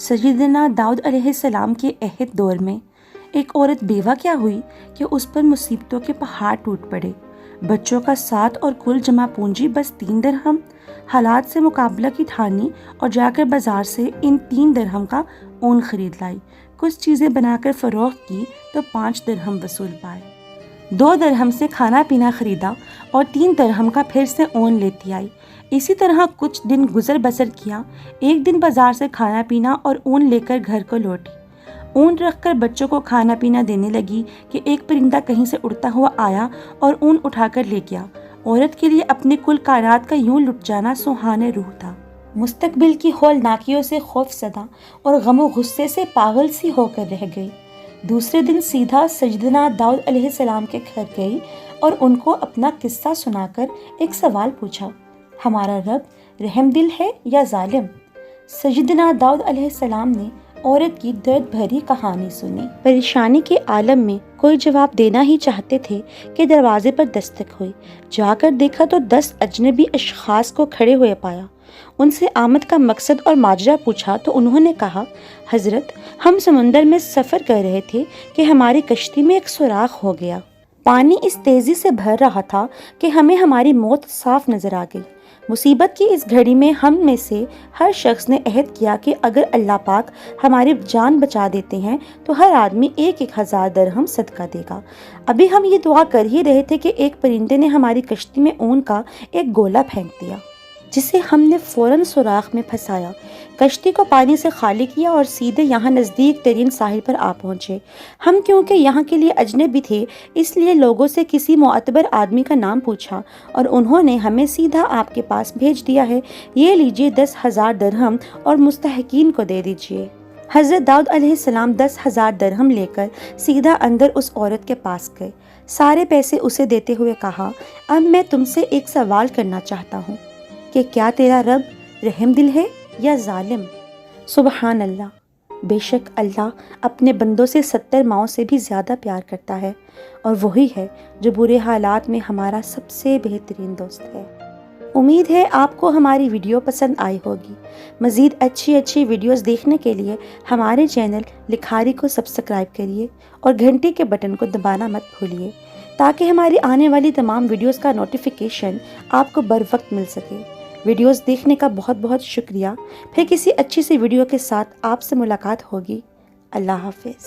سیدنا داؤد علیہ السلام کے عہد دور میں ایک عورت بیوہ کیا ہوئی کہ اس پر مصیبتوں کے پہاڑ ٹوٹ پڑے۔ بچوں کا ساتھ اور کل جمع پونجی بس 3 درہم۔ حالات سے مقابلہ کی ٹھانی اور جا کر بازار سے ان 3 درہم کا اون خرید لائی۔ کچھ چیزیں بنا کر فروخت کی تو 5 درہم وصول پائے۔ 2 درہم سے کھانا پینا خریدا اور 3 درہم کا پھر سے اون لیتی آئی۔ اسی طرح کچھ دن گزر بسر کیا۔ ایک دن بازار سے کھانا پینا اور اون لے کر گھر کو لوٹی۔ اون رکھ کر بچوں کو کھانا پینا دینے لگی کہ ایک پرندہ کہیں سے اڑتا ہوا آیا اور اون اٹھا کر لے گیا۔ عورت کے لیے اپنے کل کائنات کا یوں لٹ جانا سوہانے روح تھا۔ مستقبل کی ہولناکیوں سے خوف زدہ اور غم و غصے سے پاگل سی ہو کر رہ گئی۔ دوسرے دن سیدھا سیدنا داؤد علیہ السلام کے گھر گئی اور ان کو اپنا قصہ سنا کر ایک سوال پوچھا، ہمارا رب رحم دل ہے یا ظالم؟ سیدنا داؤد علیہ السلام نے عورت کی درد بھری کہانی سنی۔ پریشانی کے عالم میں کوئی جواب دینا ہی چاہتے تھے کہ دروازے پر دستک ہوئی۔ جا کر دیکھا تو 10 اجنبی اشخاص کو کھڑے ہوئے پایا۔ ان سے آمد کا مقصد اور ماجرا پوچھا تو انہوں نے کہا، حضرت ہم سمندر میں سفر کر رہے تھے کہ ہماری کشتی میں ایک سوراخ ہو گیا۔ پانی اس تیزی سے بھر رہا تھا کہ ہمیں ہماری موت صاف نظر آ گئی۔ مصیبت کی اس گھڑی میں ہم میں سے ہر شخص نے عہد کیا کہ اگر اللہ پاک ہماری جان بچا دیتے ہیں تو ہر آدمی 1,000 درہم صدقہ دے گا۔ ابھی ہم یہ دعا کر ہی رہے تھے کہ ایک پرندے نے ہماری کشتی میں اون کا ایک گولا پھینک دیا، جسے ہم نے فوراً سوراخ میں پھنسایا، کشتی کو پانی سے خالی کیا اور سیدھے یہاں نزدیک ترین ساحل پر آ پہنچے۔ ہم کیونکہ یہاں کے لیے اجنبی تھے اس لیے لوگوں سے کسی معتبر آدمی کا نام پوچھا اور انہوں نے ہمیں سیدھا آپ کے پاس بھیج دیا ہے۔ یہ لیجئے 10,000 درہم اور مستحقین کو دے دیجئے۔ حضرت داؤد علیہ السلام 10,000 درہم لے کر سیدھا اندر اس عورت کے پاس گئے۔ سارے پیسے اسے دیتے ہوئے کہا، اب میں تم سے ایک سوال کرنا چاہتا ہوں کہ کیا تیرا رب رحم دل ہے یا ظالم؟ سبحان اللہ، بے شک اللہ اپنے بندوں سے 70 ماؤں سے بھی زیادہ پیار کرتا ہے، اور وہی ہے جو برے حالات میں ہمارا سب سے بہترین دوست ہے۔ امید ہے آپ کو ہماری ویڈیو پسند آئی ہوگی۔ مزید اچھی ویڈیوز دیکھنے کے لیے ہمارے چینل لکھاری کو سبسکرائب کریے اور گھنٹی کے بٹن کو دبانا مت بھولیے تاکہ ہماری آنے والی تمام ویڈیوز کا نوٹیفیکیشن آپ کو بر وقت مل سکے۔ ویڈیوز دیکھنے کا بہت بہت شکریہ۔ پھر کسی اچھی سی ویڈیو کے ساتھ آپ سے ملاقات ہوگی۔ اللہ حافظ۔